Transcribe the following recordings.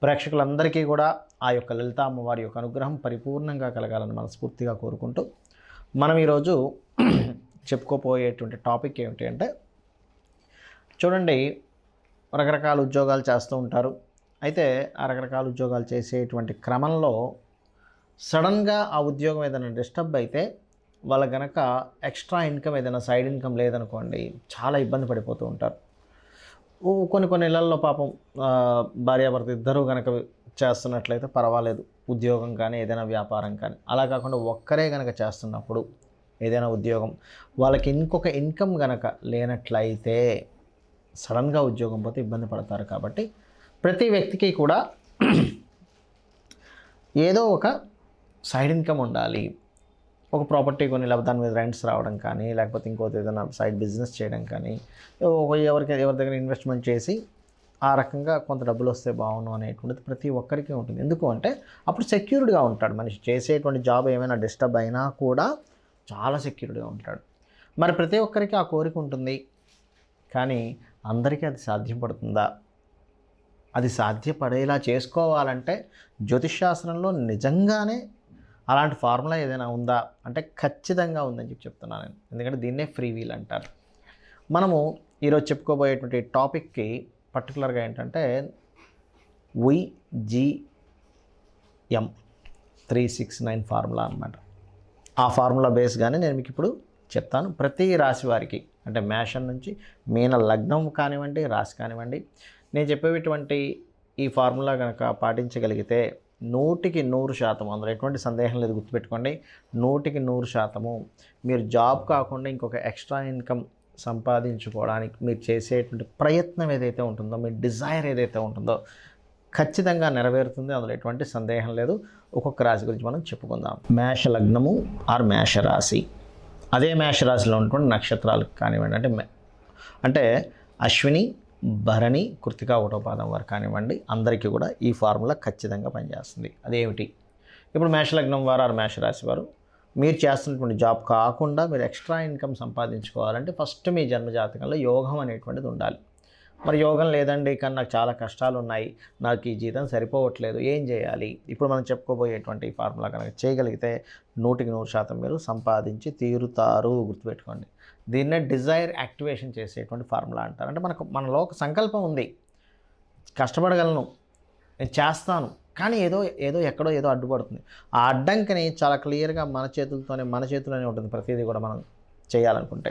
ప్రేక్షకులందరికీ కూడా ఆ యొక్క లలిత అమ్మవారి యొక్క అనుగ్రహం పరిపూర్ణంగా కలగాలని మనస్ఫూర్తిగా కోరుకుంటూ మనం ఈరోజు చెప్పుకోపోయేటువంటి టాపిక్ ఏమిటి అంటే, చూడండి, రకరకాల ఉద్యోగాలు చేస్తూ ఉంటారు. అయితే ఆ రకరకాల ఉద్యోగాలు చేసేటువంటి క్రమంలో సడన్గా ఆ ఉద్యోగం ఏదైనా డిస్టర్బ్ అయితే వాళ్ళ గనక ఎక్స్ట్రా ఇన్కమ్ ఏదైనా సైడ్ ఇన్కమ్ లేదనుకోండి, చాలా ఇబ్బంది పడిపోతూ ఉంటారు. కొన్ని ఇళ్లల్లో పాపం భార్యాభర్త ఇద్దరూ కనుక చేస్తున్నట్లయితే పర్వాలేదు, ఉద్యోగం కానీ ఏదైనా వ్యాపారం కానీ. అలా కాకుండా ఒక్కరే కనుక చేస్తున్నప్పుడు ఏదైనా ఉద్యోగం వాళ్ళకి ఇంకొక ఇన్కమ్ కనుక లేనట్లయితే సడన్గా ఉద్యోగం పోతే ఇబ్బంది పడతారు. కాబట్టి ప్రతి వ్యక్తికి కూడా ఏదో ఒక సైడ్ ఇన్కమ్ ఉండాలి. ఒక ప్రాపర్టీ కొని లేకపోతే దాని మీద రెంట్స్ రావడం కానీ, లేకపోతే ఇంకోటి ఏదైనా సైడ్ బిజినెస్ చేయడం కానీ, ఎవరి దగ్గర ఇన్వెస్ట్మెంట్ చేసి ఆ రకంగా కొంత డబ్బులు వస్తే బాగుండు అనేటువంటిది ప్రతి ఒక్కరికి ఉంటుంది. ఎందుకు అంటే అప్పుడు సెక్యూర్డ్గా ఉంటాడు మనిషి. చేసేటువంటి జాబ్ ఏమైనా డిస్టర్బ్ అయినా కూడా చాలా సెక్యూర్డ్గా ఉంటాడు. మరి ప్రతి ఒక్కరికి ఆ కోరిక ఉంటుంది, కానీ అందరికీ అది సాధ్యపడుతుందా? అది సాధ్యపడేలా చేసుకోవాలంటే జ్యోతిష్శాస్త్రంలో నిజంగానే అలాంటి ఫార్ములా ఏదైనా ఉందా అంటే ఖచ్చితంగా ఉందని చెప్తున్నాను నేను. ఎందుకంటే దీన్నే ఫ్రీ వీల్ అంటారు. మనము ఈరోజు చెప్పుకోబోయేటువంటి టాపిక్కి పర్టికులర్గా ఏంటంటే VGM 369 ఫార్ములా అన్నమాట. ఆ ఫార్ములా బేస్గానే నేను మీకు ఇప్పుడు చెప్తాను. ప్రతి రాశి వారికి, అంటే మేషం నుంచి మీన లగ్నం కానివ్వండి, రాశి కానివ్వండి, నేను చెప్పేటువంటి ఈ ఫార్ములా కనుక పాటించగలిగితే 100% అందులో ఎటువంటి సందేహం లేదు. గుర్తుపెట్టుకోండి, 100% మీరు జాబ్ కాకుండా ఇంకొక ఎక్స్ట్రా ఇన్కమ్ సంపాదించుకోవడానికి మీరు చేసేటువంటి ప్రయత్నం ఏదైతే ఉంటుందో, మీ డిజైర్ ఏదైతే ఉంటుందో ఖచ్చితంగా నెరవేరుతుంది. అందులో ఎటువంటి సందేహం లేదు. ఒక్కొక్క రాశి గురించి మనం చెప్పుకుందాం. మేష లగ్నము ఆర్ మేష రాశి, అదే మేష రాశిలో ఉన్నటువంటి నక్షత్రాలు కానివ్వండి, అంటే అశ్విని, భరణి, కృతిక ఒకటో పాదం వారు కానివ్వండి, అందరికీ కూడా ఈ ఫార్ములా ఖచ్చితంగా పనిచేస్తుంది. అదేమిటి? ఇప్పుడు మేషలగ్నం వారు ఆరు మేషరాశి వారు మీరు చేస్తున్నటువంటి జాబ్ కాకుండా మీరు ఎక్స్ట్రా ఇన్కమ్ సంపాదించుకోవాలంటే ఫస్ట్ మీ జన్మజాతకంలో యోగం అనేటువంటిది ఉండాలి. మరి యోగం లేదండి, కానీ నాకు చాలా కష్టాలు ఉన్నాయి, నాకు ఈ జీతం సరిపోవట్లేదు, ఏం చేయాలి? ఇప్పుడు మనం చెప్పుకోబోయేటువంటి ఫార్ములా కనుక చేయగలిగితే 100% మీరు సంపాదించి తీరుతారు. గుర్తుపెట్టుకోండి, దీన్నే డిజైర్ యాక్టివేషన్ చేసేటువంటి ఫార్ములా అంటారు. అంటే మనలో ఒక సంకల్పం ఉంది, కష్టపడగలను, నేను చేస్తాను, కానీ ఏదో ఎక్కడో అడ్డుపడుతుంది. ఆ అడ్డంకిని చాలా క్లియర్గా మన చేతుల్లోనే ఉంటుంది ప్రతిదీ కూడా మనం చేయాలనుకుంటే.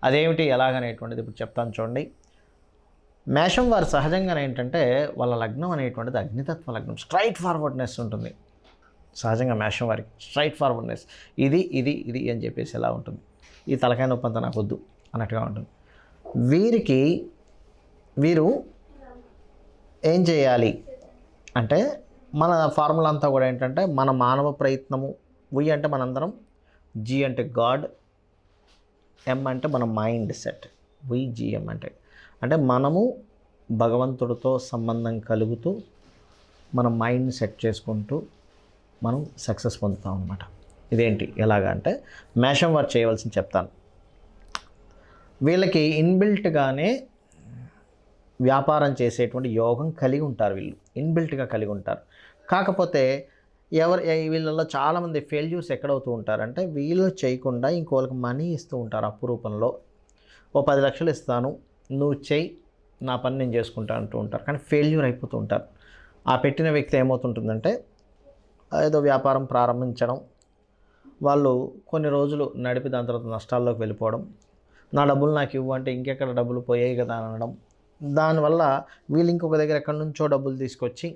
అదేమిటి, ఎలాగనేటువంటిది ఇప్పుడు చెప్తాను చూడండి. మేషం వారు సహజంగానే ఏంటంటే వాళ్ళ లగ్నం అనేటువంటిది అగ్నితత్వ లగ్నం, స్ట్రైట్ ఫార్వర్డ్నెస్ ఉంటుంది సహజంగా. మేషం వారికి స్ట్రైట్ ఫార్వర్డ్నెస్, ఇది అని చెప్పేసి ఎలా ఉంటుంది, ఈ తలకాయ నొప్పి అంతా నాకు వద్దు అన్నట్టుగా ఉంటుంది. వీరు ఏం చేయాలి అంటే, మన ఫార్ములా అంతా కూడా ఏంటంటే మన మానవ ప్రయత్నము. వి అంటే మనందరం, జీ అంటే గాడ్, ఎం అంటే మన మైండ్ సెట్. VGM అంటే మనము భగవంతుడితో సంబంధం కలుగుతూ మన మైండ్ సెట్ చేసుకుంటూ మనం సక్సెస్ పొందుతాం అన్నమాట. ఇదేంటి, ఎలాగా అంటే మేషం వారు చేయవలసింది చెప్తాను. వీళ్ళకి ఇన్బిల్ట్గానే వ్యాపారం చేసేటువంటి యోగం కలిగి ఉంటారు. వీళ్ళు ఇన్బిల్ట్గా కలిగి ఉంటారు. కాకపోతే వీళ్ళలో చాలామంది ఫెయిల్యూర్స్ ఎక్కడవుతూ ఉంటారంటే, వీళ్ళు చేయకుండా ఇంకోళ్ళకి మనీ ఇస్తూ ఉంటారు అప్పు రూపంలో. ఓ 10 లక్షలు ఇస్తాను, నువ్వు చెయ్యి, నా పని నేను చేసుకుంటా అంటూ ఉంటారు. కానీ ఫెయిల్యూర్ అయిపోతూ ఉంటారు. ఆ పెట్టిన వ్యక్తి ఏమవుతుంటుందంటే, ఏదో వ్యాపారం ప్రారంభించడం, వాళ్ళు కొన్ని రోజులు నడిపి దాని తర్వాత నష్టాల్లోకి వెళ్ళిపోవడం, నా డబ్బులు నాకు ఇవ్వు అంటే ఇంకెక్కడ డబ్బులు పోయాయి కదా అనడం. దానివల్ల వీళ్ళు ఇంకొక దగ్గర ఎక్కడి నుంచో డబ్బులు తీసుకొచ్చి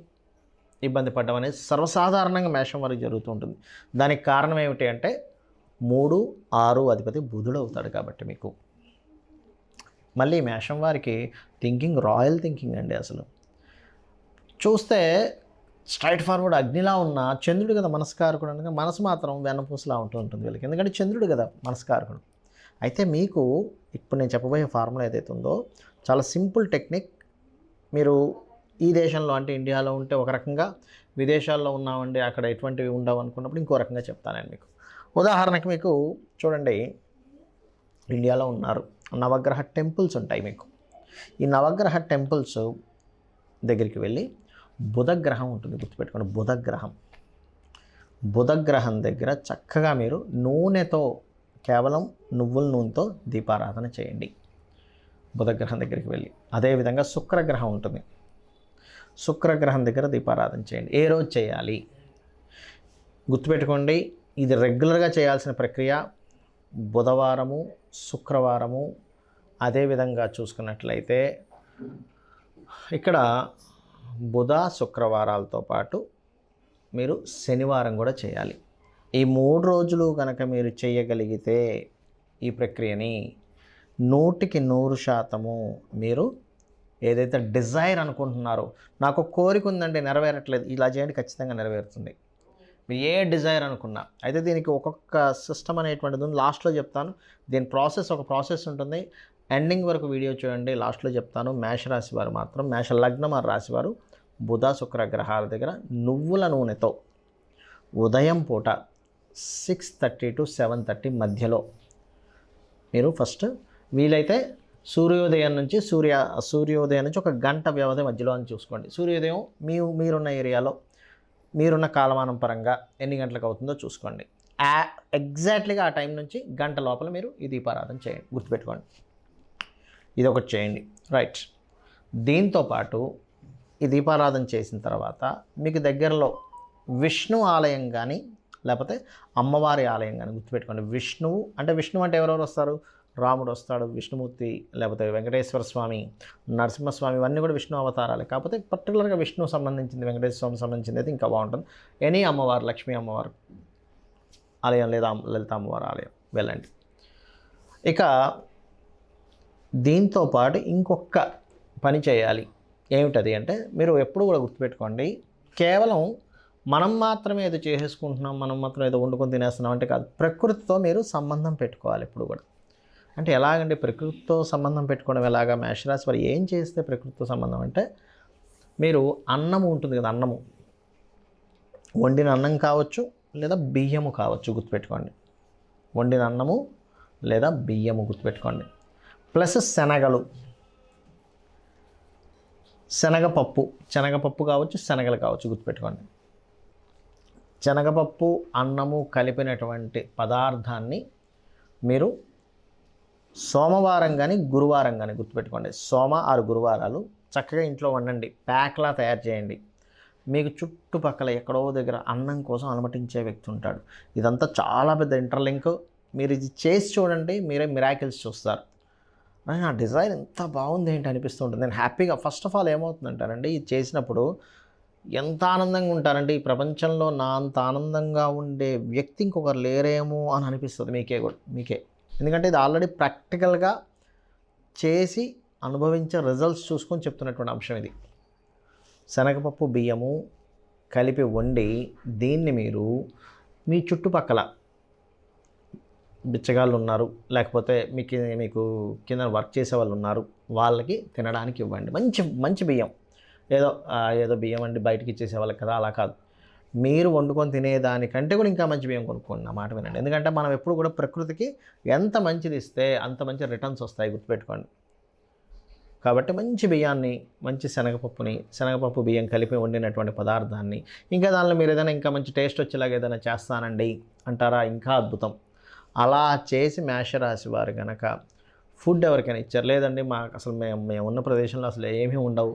ఇబ్బంది పడడం అనేది సర్వసాధారణంగా మేషం వారికి జరుగుతూ ఉంటుంది. దానికి కారణం ఏమిటి అంటే 3, 6 అధిపతి బుధుడు అవుతాడు. కాబట్టి మీకు మళ్ళీ మేషం వారికి థింకింగ్ రాయల్ థింకింగ్ అండి. అసలు చూస్తే స్ట్రైట్ ఫార్వర్డ్ అగ్నిలా ఉన్న చంద్రుడు కదా మనస్కారకుడు, అనగా మనసు మాత్రం వెన్నపూసలా ఉంటుంది వీళ్ళకి. ఎందుకంటే చంద్రుడు కదా మనస్కారకుడు. అయితే మీకు ఇప్పుడు నేను చెప్పబోయే ఫార్ములా ఏదైతే ఉందో చాలా సింపుల్ టెక్నిక్. మీరు ఈ దేశంలో అంటే ఇండియాలో ఉంటే ఒక రకంగా, విదేశాల్లో ఉన్నామండి అక్కడ ఎటువంటివి ఉండవు అనుకున్నప్పుడు ఇంకో రకంగా చెప్తాను నేను మీకు. ఉదాహరణకి మీకు చూడండి, ఇండియాలో ఉన్నారు, నవగ్రహ టెంపుల్స్ ఉంటాయి మీకు. ఈ నవగ్రహ టెంపుల్స్ దగ్గరికి వెళ్ళి బుధగ్రహం ఉంటుంది, గుర్తుపెట్టుకోండి. బుధగ్రహం దగ్గర చక్కగా మీరు నూనెతో, కేవలం నువ్వుల నూనెతో దీపారాధన చేయండి బుధగ్రహం దగ్గరికి వెళ్ళి. అదేవిధంగా శుక్రగ్రహం ఉంటుంది, శుక్రగ్రహం దగ్గర దీపారాధన చేయండి. ఏ రోజు చేయాలి గుర్తుపెట్టుకోండి. ఇది రెగ్యులర్గా చేయాల్సిన ప్రక్రియ. బుధవారము, శుక్రవారము. అదేవిధంగా చూసుకున్నట్లయితే ఇక్కడ బుధ శుక్రవారాలతో పాటు మీరు శనివారం కూడా చేయాలి. ఈ 3 రోజులు కనుక మీరు చేయగలిగితే ఈ ప్రక్రియని 100% మీరు ఏదైతే డిజైర్ అనుకుంటున్నారో, నాకు కోరిక ఉందండి నెరవేరట్లేదు, ఇలా చేయండి, ఖచ్చితంగా నెరవేరుతుంది. మీరు ఏ డిజైర్ అనుకున్నా. అయితే దీనికి ఒక్కొక్క సిస్టమ్ అనేటువంటిది ఉంది, లాస్ట్లో చెప్తాను. దీని ఒక ప్రాసెస్ ఉంటుంది. ఎండింగ్ వరకు వీడియో చూడండి, లాస్ట్లో చెప్తాను. మేషరాశి వారు మాత్రం, మేష లగ్నం ఆ రాశివారు బుధ శుక్ర గ్రహాల దగ్గర నువ్వుల నూనెతో ఉదయం పూట 6:30 to 7:30 మధ్యలో మీరు ఫస్ట్ వీలైతే సూర్యోదయం నుంచి ఒక గంట వ్యవధి మధ్యలో అని చూసుకోండి. సూర్యోదయం మీరున్న ఏరియాలో, మీరున్న కాలమానం పరంగా ఎన్ని గంటలకు అవుతుందో చూసుకోండి. ఎగ్జాక్ట్లీగా ఆ టైం నుంచి గంట లోపల మీరు ఈ దీపారాధన చేయండి, గుర్తుపెట్టుకోండి. ఇది ఒకటి చేయండి, రైట్. దీంతోపాటు ఈ దీపారాధన చేసిన తర్వాత మీకు దగ్గరలో విష్ణు ఆలయం కానీ లేకపోతే అమ్మవారి ఆలయం కానీ, గుర్తుపెట్టుకోండి. విష్ణువు అంటే ఎవరెవరు వస్తారు? రాముడు వస్తాడు, విష్ణుమూర్తి, లేకపోతే వెంకటేశ్వర స్వామి, నరసింహస్వామి, ఇవన్నీ కూడా విష్ణు అవతారాలే. కాకపోతే పర్టికులర్గా విష్ణువు సంబంధించింది, వెంకటేశ్వర స్వామి సంబంధించింది అయితే ఇంకా బాగుంటుంది. ఎనీ అమ్మవారు, లక్ష్మీ అమ్మవారు ఆలయం లేదా లలిత అమ్మవారి ఆలయం వెళ్ళండి. ఇక దీంతో పాటు ఇంకొక పని చేయాలి. ఏమిటది అంటే, మీరు ఎప్పుడు కూడా గుర్తుపెట్టుకోండి, కేవలం మనం మాత్రమే ఏదో చేసేసుకుంటున్నాం, మనం మాత్రం ఏదో వండుకొని తినేస్తున్నాం అంటే కాదు. ప్రకృతితో మీరు సంబంధం పెట్టుకోవాలి ఎప్పుడు కూడా. అంటే ఎలాగంటే ప్రకృతితో సంబంధం పెట్టుకోవడం ఎలాగా? మేషరాశి వారు ఏం చేస్తే ప్రకృతితో సంబంధం అంటే, మీరు అన్నము ఉంటుంది కదా, అన్నము, వండిన అన్నం కావచ్చు లేదా బియ్యము కావచ్చు, గుర్తుపెట్టుకోండి. వండిన అన్నము లేదా బియ్యము గుర్తుపెట్టుకోండి. ప్లస్ శనగపప్పు కావచ్చు, శనగలు కావచ్చు, గుర్తుపెట్టుకోండి. శనగపప్పు, అన్నము కలిపినటువంటి పదార్థాన్ని మీరు సోమవారం కానీ గురువారం కానీ, గుర్తుపెట్టుకోండి, సోమ ఆరు గురువారాలు చక్కగా ఇంట్లో వండండి, ప్యాక్లా తయారు చేయండి. మీకు చుట్టుపక్కల ఎక్కడో దగ్గర అన్నం కోసం అలమటించే వ్యక్తి ఉంటాడు. ఇదంతా చాలా పెద్ద ఇంటర్లింక్. మీరు ఇది చేసి చూడండి, మీరే మిరాకిల్స్ చూస్తారు. నా డిజైన్ ఎంత బాగుంది ఏంటి అనిపిస్తూ ఉంటుంది. నేను హ్యాపీగా, ఫస్ట్ ఆఫ్ ఆల్ ఏమవుతుందంటారండి, ఇది చేసినప్పుడు ఎంత ఆనందంగా ఉంటారంటే, ఈ ప్రపంచంలో నా అంత ఆనందంగా ఉండే వ్యక్తి ఇంకొకరు లేరేమో అని అనిపిస్తుంది మీకే. ఎందుకంటే ఇది ఆల్రెడీ ప్రాక్టికల్గా చేసి అనుభవించే రిజల్ట్స్ చూసుకొని చెప్తున్నటువంటి అంశం ఇది. శనగపప్పు బియ్యము కలిపి వండి దీన్ని మీరు మీ చుట్టుపక్కల బిచ్చగాళ్ళు ఉన్నారు, లేకపోతే మీకు కింద వర్క్ చేసే వాళ్ళు ఉన్నారు, వాళ్ళకి తినడానికి ఇవ్వండి. మంచి బియ్యం, ఏదో బియ్యం అండి బయటకి ఇచ్చేసే వాళ్ళకి కదా, అలా కాదు. మీరు వండుకొని తినేదానికంటే కూడా ఇంకా మంచి బియ్యం కొనుక్కోండి, నా మాట వినండి. ఎందుకంటే మనం ఎప్పుడు కూడా ప్రకృతికి ఎంత మంచిది ఇస్తే అంత మంచి రిటర్న్స్ వస్తాయి, గుర్తుపెట్టుకోండి. కాబట్టి మంచి బియ్యాన్ని, మంచి శనగపప్పు బియ్యం కలిపి వండినటువంటి పదార్థాన్ని, ఇంకా దానిలో మీరు ఏదైనా ఇంకా మంచి టేస్ట్ వచ్చేలాగా ఏదైనా చేస్తానండి అంటారా, ఇంకా అద్భుతం. అలా చేసి మేషరాశి వారు కనుక ఫుడ్ ఎవరికైనా ఇచ్చారు, లేదండి మాకు అసలు మేము ఉన్న ప్రదేశంలో అసలు ఏమీ ఉండవు,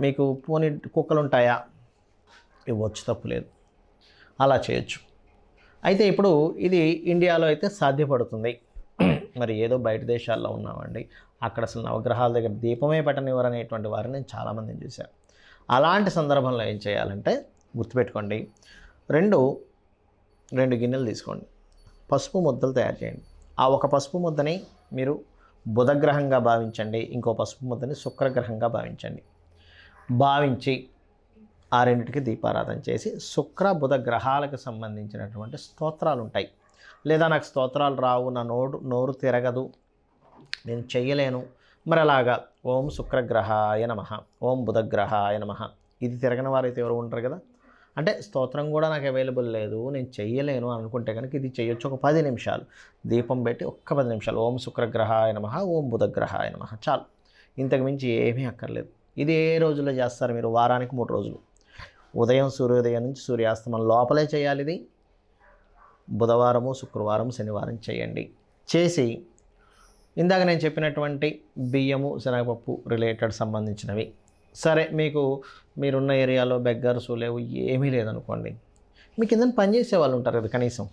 మీకు పోనీ కుక్కలు ఉంటాయా, ఇవ్వచ్చు, తప్పులేదు, అలా చేయొచ్చు. అయితే ఇప్పుడు ఇది ఇండియాలో అయితే సాధ్యపడుతుంది. మరి ఏదో బయట దేశాల్లో ఉన్నామండి, అక్కడ అసలు నవగ్రహాల దగ్గర దీపమే పెట్టనివ్వరు అనేటువంటి వారిని నేను చాలామందిని చూశాను. అలాంటి సందర్భంలో ఏం చేయాలంటే, గుర్తుపెట్టుకోండి, రెండు గిన్నెలు తీసుకోండి, పసుపు ముద్దలు తయారు చేయండి. ఆ ఒక పసుపు ముద్దని మీరు బుధగ్రహంగా భావించండి, ఇంకో పసుపు ముద్దని శుక్రగ్రహంగా భావించి ఆ రెండింటికి దీపారాధన చేసి, శుక్ర బుధ గ్రహాలకు సంబంధించినటువంటి స్తోత్రాలు ఉంటాయి. లేదా నాకు స్తోత్రాలు రావు, నా నోరు తిరగదు, నేను చెయ్యలేను, మరి అలాగా ఓం శుక్రగ్రహాయ నమః, ఓం బుధగ్రహాయ నమః, ఇది తిరగని వారైతే ఎవరు ఉంటారు కదా, అంటే స్తోత్రం కూడా నాకు అవైలబుల్ లేదు, నేను చెయ్యలేను అనుకుంటే కనుక ఇది చేయొచ్చు. ఒక 10 నిమిషాలు దీపం పెట్టి, ఒక్క 10 నిమిషాలు ఓం శుక్రగ్రహాయ నమః, ఓం బుధగ్రహాయ నమః, చాలు. ఇంతకు మించి ఏమీ అక్కర్లేదు. ఇది ఏ రోజుల్లో చేస్తారు మీరు? వారానికి 3 రోజులు. ఉదయం సూర్యోదయం నుంచి సూర్యాస్తమం లోపలే చేయాలి ఇది. బుధవారము, శుక్రవారం, శనివారం చేయండి. చేసి ఇందాక నేను చెప్పినటువంటి బియ్యము, శనగపప్పు రిలేటెడ్ సంబంధించినవి. సరే, మీరున్న ఏరియాలో బెగ్గర్స్ లేవు, ఏమీ లేదనుకోండి, మీ కింద పనిచేసే వాళ్ళు ఉంటారు కదా, కనీసం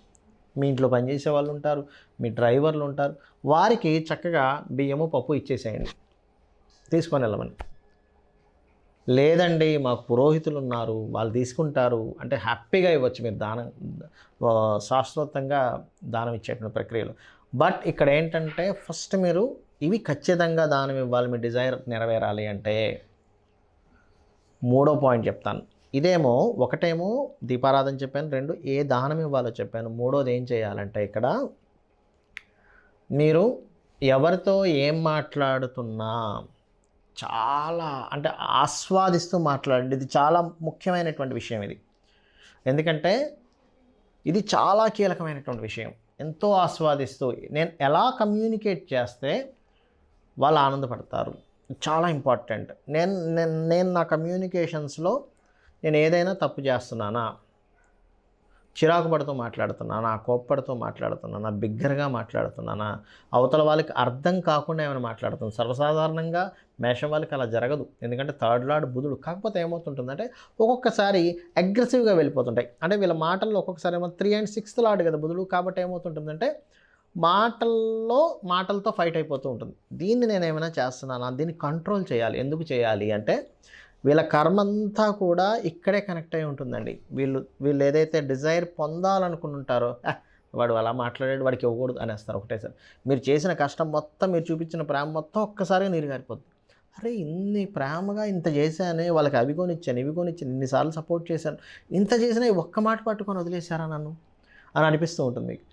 మీ ఇంట్లో పనిచేసే వాళ్ళు ఉంటారు, మీ డ్రైవర్లు ఉంటారు, వారికి చక్కగా బియ్యము, పప్పు ఇచ్చేసేయండి, తీసుకొని వెళ్ళమని. లేదండి మాకు పురోహితులు ఉన్నారు, వాళ్ళు తీసుకుంటారు అంటే హ్యాపీగా ఇవ్వచ్చు మీరు దానం, శాశ్వతంగా దానం ఇచ్చేటువంటి ప్రక్రియలు. బట్ ఇక్కడ ఏంటంటే ఫస్ట్ మీరు ఇవి ఖచ్చితంగా దానం ఇవ్వాలి, మీ డిజైర్ నెరవేరాలి అంటే. మూడో పాయింట్ చెప్తాను. ఇదేమో ఒకటేమో దీపారాధన చెప్పాను, 2 ఏ దానం ఇవ్వాలో చెప్పాను. మూడోది ఏం చేయాలంటే ఇక్కడ మీరు ఎవరితో ఏం మాట్లాడుతున్నా చాలా అంటే ఆస్వాదిస్తూ మాట్లాడండి. ఇది చాలా ముఖ్యమైనటువంటి విషయం ఇది. ఎందుకంటే ఇది చాలా కీలకమైనటువంటి విషయం. ఎంతో ఆస్వాదిస్తూ నేను ఎలా కమ్యూనికేట్ చేస్తే వాళ్ళు ఆనందపడతారు, చాలా ఇంపార్టెంట్. నేను నా కమ్యూనికేషన్స్లో నేను ఏదైనా తప్పు చేస్తున్నానా, చిరాకు పడుతూ మాట్లాడుతున్నానా, కోప్పడుతూ మాట్లాడుతున్నానా, బిగ్గరగా మాట్లాడుతున్నానా, అవతల వాళ్ళకి అర్థం కాకుండా ఏమైనా మాట్లాడుతున్నాను. సర్వసాధారణంగా మేషం వాళ్ళకి అలా జరగదు, ఎందుకంటే థర్డ్ లార్డ్ బుధుడు. కాకపోతే ఏమవుతుంటుందంటే ఒక్కొక్కసారి అగ్రెసివ్గా వెళ్ళిపోతుంటాయి. అంటే వీళ్ళ మాటల్లో ఒక్కొక్కసారి ఏమో 3 and 6th లార్డ్ కదా బుధుడు, కాబట్టి ఏమవుతుంటుందంటే మాటలతో ఫైట్ అయిపోతూ ఉంటుంది. దీన్ని నేను ఏమైనా చేస్తున్నానా, దీన్ని కంట్రోల్ చేయాలి. ఎందుకు చేయాలి అంటే వీళ్ళ కర్మ అంతా కూడా ఇక్కడే కనెక్ట్ అయి ఉంటుందండి. వీళ్ళు ఏదైతే డిజైర్ పొందాలనుకుని ఉంటారో, వాడు అలా మాట్లాడాడు, వాడికి ఇవ్వకూడదు అనేస్తారు ఒకటేసారి. మీరు చేసిన కష్టం మొత్తం, మీరు చూపించిన ప్రేమ మొత్తం ఒక్కసారిగా నీరు గారిపోతుంది. అరే ఇన్ని ప్రేమగా ఇంత చేశాను, వాళ్ళకి అవి కొనిచ్చాను, ఇవి కొనిచ్చాను, ఇన్నిసార్లు సపోర్ట్ చేశాను, ఇంత చేసినా ఒక్క మాట పట్టుకొని వదిలేశారా నన్ను అని అనిపిస్తూ ఉంటుంది మీకు.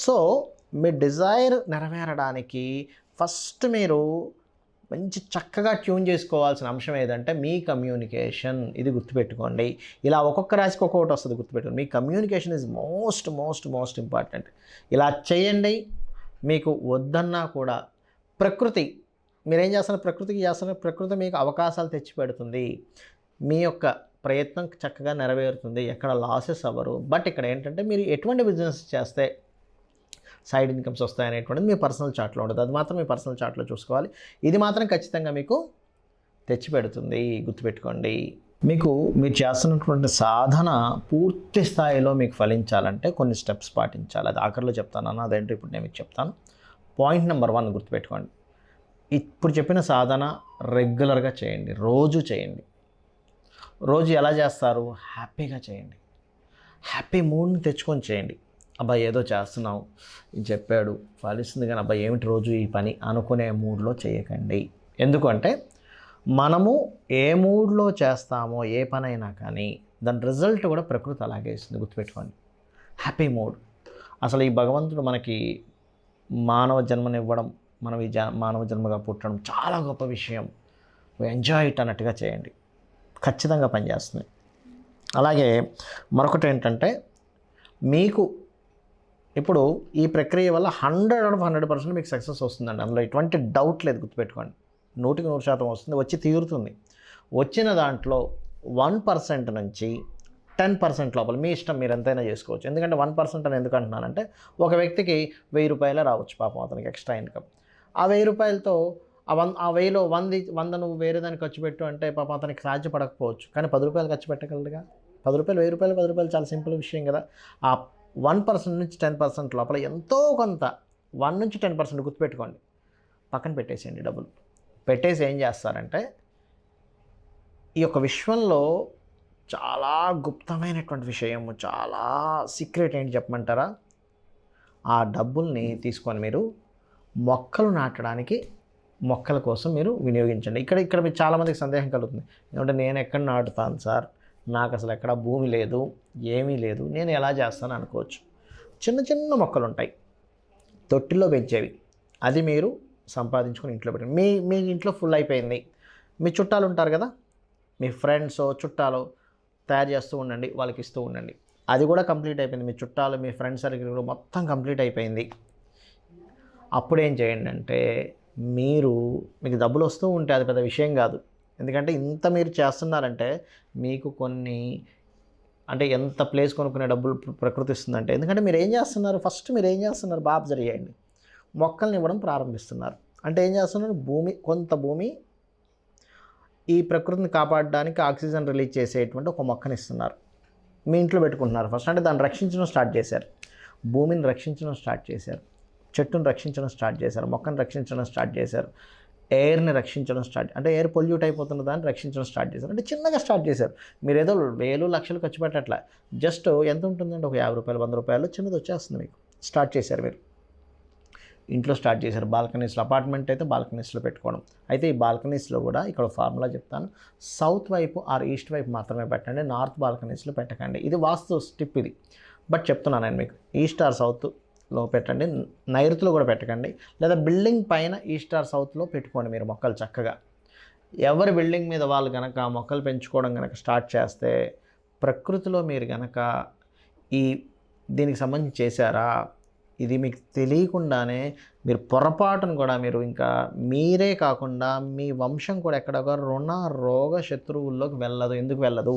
సో మీ డిజైర్ నెరవేరడానికి ఫస్ట్ మీరు మంచి చక్కగా ట్యూన్ చేసుకోవాల్సిన అంశం ఏదంటే మీ కమ్యూనికేషన్. ఇది గుర్తుపెట్టుకోండి. ఇలా ఒక్కొక్క రాశికి ఒక్కొక్కటి వస్తుంది, గుర్తుపెట్టుకోండి. మీ కమ్యూనికేషన్ ఈజ్ మోస్ట్ ఇంపార్టెంట్. ఇలా చేయండి. మీకు వద్దన్నా కూడా ప్రకృతి, మీరేం చేస్తున్నారు, ప్రకృతికి చేస్తున్నారు, ప్రకృతి మీకు అవకాశాలు తెచ్చిపెడుతుంది. మీ యొక్క ప్రయత్నం చక్కగా నెరవేరుతుంది, ఎక్కడ లాసెస్ అవ్వరు. బట్ ఇక్కడ ఏంటంటే మీరు ఎటువంటి బిజినెస్ చేస్తే సైడ్ ఇన్కమ్స్ వస్తాయనేటువంటిది మీ పర్సనల్ చార్ట్లో ఉంటుంది. అది మాత్రం మీ పర్సనల్ చార్ట్లో చూసుకోవాలి. ఇది మాత్రం ఖచ్చితంగా మీకు తెచ్చిపెడుతుంది, గుర్తుపెట్టుకోండి. మీరు చేస్తున్నటువంటి సాధన పూర్తి స్థాయిలో మీకు ఫలించాలంటే కొన్ని స్టెప్స్ పాటించాలి. అది ఆఖరిలో చెప్తాను, అదేంటో ఇప్పుడు నేను మీకు చెప్తాను. పాయింట్ నెంబర్ 1 గుర్తుపెట్టుకోండి. ఇప్పుడు చెప్పిన సాధన రెగ్యులర్గా చేయండి, రోజు చేయండి. రోజు ఎలా చేస్తారు? హ్యాపీగా చేయండి. హ్యాపీ మూడ్ని తెచ్చుకొని చేయండి. అబ్బాయి ఏదో చేస్తున్నావు, ఇది చెప్పాడు ఫలిస్తుంది, కానీ అబ్బాయి ఏమిటి రోజు ఈ పని అనుకునే మూడ్లో చేయకండి. ఎందుకంటే మనము ఏ మూడ్లో చేస్తామో ఏ పనైనా కానీ దాని రిజల్ట్ కూడా ప్రకృతి అలాగే ఇస్తుంది, గుర్తుపెట్టుకోండి. Happy mood. అసలు ఈ భగవంతుడు మనకి మానవ జన్మనివ్వడం, మనం ఈ మానవ జన్మగా పుట్టడం చాలా గొప్ప విషయం. ఎంజాయ్ ఇట్ అన్నట్టుగా చేయండి, ఖచ్చితంగా పనిచేస్తుంది. అలాగే మరొకటి ఏంటంటే మీకు ఇప్పుడు ఈ ప్రక్రియ వల్ల 100% మీకు సక్సెస్ వస్తుందండి. అందులో ఎటువంటి డౌట్ లేదు, గుర్తుపెట్టుకోండి. 100% వస్తుంది, వచ్చి తీరుతుంది. వచ్చిన దాంట్లో 1% నుంచి 10% లోపల మీ ఇష్టం, మీరు ఎంతైనా చేసుకోవచ్చు. ఎందుకంటే 1% అని ఎందుకు అంటున్నానంటే ఒక వ్యక్తికి 1000 రూపాయలే రావచ్చు, పాపం అతనికి ఎక్స్ట్రా ఇన్కమ్. ఆ 1000 రూపాయలతో ఆ 1000లో 100 నువ్వు వేరే దానికి ఖర్చు పెట్టు అంటే పాపం అతనికి సాధ్యపడకపోవచ్చు. కానీ 10 రూపాయలు ఖర్చు పెట్టగలడుగా. 10 రూపాయలు, 1000 రూపాయలు, 10 రూపాయలు చాలా సింపుల్ విషయం కదా. ఆ 1% నుంచి 10% లోపల ఎంతో కొంత 1 నుంచి 10% గుర్తుపెట్టుకోండి, పక్కన పెట్టేసేయండి. డబ్బులు పెట్టేసి ఏం చేస్తారంటే ఈ యొక్క విశ్వంలో చాలా గుప్తమైనటువంటి విషయము, చాలా సీక్రెట్ ఏంటి చెప్పమంటారా? ఆ డబ్బుల్ని తీసుకొని మీరు మొక్కలు నాటడానికి, మొక్కల కోసం మీరు వినియోగించండి. ఇక్కడ మీరు చాలామందికి సందేహం కలుగుతుంది, ఎందుకంటే నేను ఎక్కడ నాటుతాను సార్, నాకు అసలు ఎక్కడ భూమి లేదు, ఏమీ లేదు, నేను ఎలా చేస్తాను అనుకోవచ్చు. చిన్న చిన్న మొక్కలు ఉంటాయి తొట్టిలో పెంచేవి, అది మీరు సంపాదించుకొని ఇంట్లో పెట్టండి. మీ ఇంట్లో ఫుల్ అయిపోయింది, మీ చుట్టాలు ఉంటారు కదా, మీ ఫ్రెండ్స్ చుట్టాలు తయారు చేస్తూ ఉండండి, వాళ్ళకి ఇస్తూ ఉండండి. అది కూడా కంప్లీట్ అయిపోయింది, మీ చుట్టాలు మీ ఫ్రెండ్స్ సర్కిల్ మొత్తం కంప్లీట్ అయిపోయింది. అప్పుడు ఏం చేయండి అంటే మీకు డబ్బులు వస్తూ ఉంటే అది పెద్ద విషయం కాదు. ఎందుకంటే ఇంత మీరు చేస్తున్నారంటే మీకు కొన్ని అంటే ఎంత ప్లేస్ కొనుక్కునే డబ్బులు ప్రకృతి ఇస్తుందంటే, ఎందుకంటే మీరు ఏం చేస్తున్నారు, ఫస్ట్ మీరు ఏం చేస్తున్నారు బాగా అబ్జర్వ్ చేయండి. మొక్కల్ని ఇవ్వడం ప్రారంభిస్తున్నారు. అంటే ఏం చేస్తున్నారు, కొంత భూమి ఈ ప్రకృతిని కాపాడడానికి ఆక్సిజన్ రిలీజ్ చేసేటువంటి ఒక మొక్కని ఇస్తున్నారు. మీ ఇంట్లో పెట్టుకుంటున్నారు ఫస్ట్. అంటే దాన్ని రక్షించడం స్టార్ట్ చేశారు, భూమిని రక్షించడం స్టార్ట్ చేశారు, చెట్టును రక్షించడం స్టార్ట్ చేశారు, మొక్కను రక్షించడం స్టార్ట్ చేశారు, ఎయిర్ని రక్షించడం అంటే ఎయిర్ పొల్యూట్ అయిపోతున్న దాన్ని రక్షించడం స్టార్ట్ చేశారు. అంటే చిన్నగా స్టార్ట్ చేశారు. మీరు ఏదో వేలు లక్షలు ఖర్చు పెట్టట్లా, జస్ట్ ఎంత ఉంటుందంటే ఒక 50 రూపాయలు 100 రూపాయలు చిన్నది వచ్చేస్తుంది మీకు. స్టార్ట్ చేశారు మీరు, ఇంట్లో స్టార్ట్ చేశారు. బాల్కనీస్లో, అపార్ట్మెంట్ అయితే బాల్కనీస్లో పెట్టుకోవడం. అయితే ఈ బాల్కనీస్లో కూడా ఇక్కడ ఫార్ములా చెప్తాను, సౌత్ వైపు ఆర్ ఈస్ట్ వైపు మాత్రమే పెట్టండి, నార్త్ బాల్కనీస్లో పెట్టకండి. ఇది వాస్తు టిప్ ఇది, బట్ చెప్తున్నాను నేను మీకు. ఈస్ట్ ఆర్ సౌత్లో పెట్టండి, నైరుతిలో కూడా పెట్టకండి, లేదా బిల్డింగ్ పైన ఈస్ట్ ఆర్ సౌత్లో పెట్టుకోండి మీరు మొక్కలు చక్కగా. ఎవరి బిల్డింగ్ మీద వాళ్ళు కనుక మొక్కలు పెంచుకోవడం కనుక స్టార్ట్ చేస్తే, ప్రకృతిలో మీరు కనుక దీనికి సంబంధించి చేశారా, ఇది మీకు తెలియకుండానే మీరు పొరపాటును కూడా మీరు ఇంకా మీరే కాకుండా మీ వంశం కూడా ఎక్కడ రుణ రోగ శత్రువుల్లోకి వెళ్ళదు. ఎందుకు వెళ్ళదు,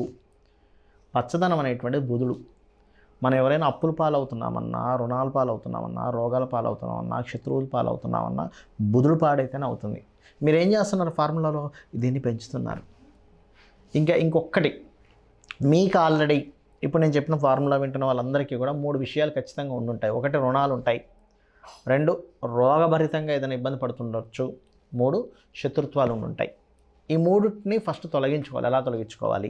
పచ్చదనం అనేటువంటి బుధుడు. మనం ఎవరైనా అప్పుల పాలవుతున్నామన్నా, రుణాల పాలవుతున్నామన్నా, రోగాల పాలవుతున్నామన్నా, శత్రువుల పాలవుతున్నామన్నా బుధుడు పాడైతేనే అవుతుంది. మీరు ఏం చేస్తున్నారు, ఫార్ములాలో దీన్ని పెంచుతున్నారు. ఇంకొకటి మీకు ఆల్రెడీ ఇప్పుడు నేను చెప్పిన ఫార్ములా వింటున్న వాళ్ళందరికీ కూడా 3 విషయాలు ఖచ్చితంగా ఉండుంటాయి. 1 రుణాలు ఉంటాయి, 2 రోగభరితంగా ఏదైనా ఇబ్బంది పడుతుండొచ్చు, 3 శత్రుత్వాలు ఉండుంటాయి. ఈ 3ని ఫస్ట్ తొలగించుకోవాలి. ఎలా తొలగించుకోవాలి,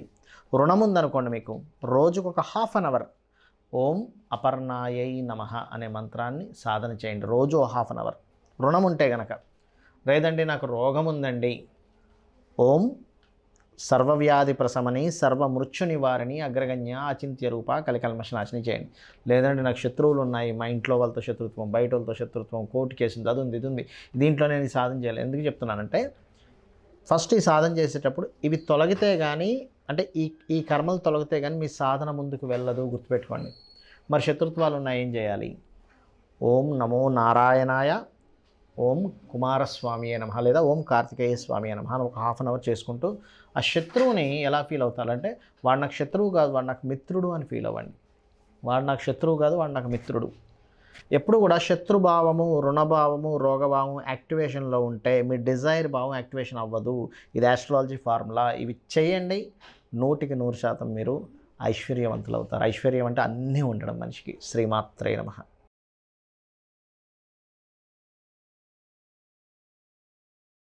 రుణం ఉందనుకోండి మీకు, రోజుకు ఒక ½ అవర్ ఓం అపర్ణాయై నమః అనే మంత్రాన్ని సాధన చేయండి, రోజు ½ అవర్. రుణం ఉంటే గనక, లేదండి నాకు రోగం ఉందండి, ఓం సర్వవ్యాధి ప్రశమని సర్వమృత్యు నివారణి అగ్రగణ్య అచింత్య రూప కలికల్మషనాశిని చేయండి. లేదంటే నాకు శత్రువులు ఉన్నాయి, మా ఇంట్లో వాళ్ళతో శత్రుత్వం, బయట వాళ్ళతో శత్రుత్వం, కోర్టు కేసు ఉంది, అది ఉంది, ఇది ఉంది, దీంట్లో నేను ఈ సాధన చేయాలి. ఎందుకు చెప్తున్నానంటే, ఫస్ట్ ఈ సాధన చేసేటప్పుడు ఇవి తొలగితే కానీ, అంటే ఈ కర్మలు తొలగితే కానీ మీ సాధన ముందుకు వెళ్ళదు, గుర్తుపెట్టుకోండి. మరి శత్రుత్వాలు ఉన్నాయి, ఏం చేయాలి, ఓం నమో నారాయణాయ, ఓం కుమారస్వామి నమః, లేదా ఓం కార్తికేయ స్వామి నమః అని ఒక ½ అవర్ చేసుకుంటూ ఆ శత్రువుని ఎలా ఫీల్ అవుతారంటే, వాడు నాకు శత్రువు కాదు, వాడు నాకు మిత్రుడు అని ఫీల్ అవ్వండి. వాడు నాకు శత్రువు కాదు, వాడు నాకు మిత్రుడు. ఎప్పుడు కూడా శత్రుభావము, రుణభావము, రోగభావము యాక్టివేషన్లో ఉంటే మీ డిజైర్ భావం యాక్టివేషన్ అవ్వదు. ఇది ఆస్ట్రాలజీ ఫార్ములా. ఇవి చేయండి, 100% మీరు ఐశ్వర్యవంతులు అవుతారు. ఐశ్వర్యం అంటే అన్నీ ఉండడం మనిషికి. శ్రీమాత్రే నమః.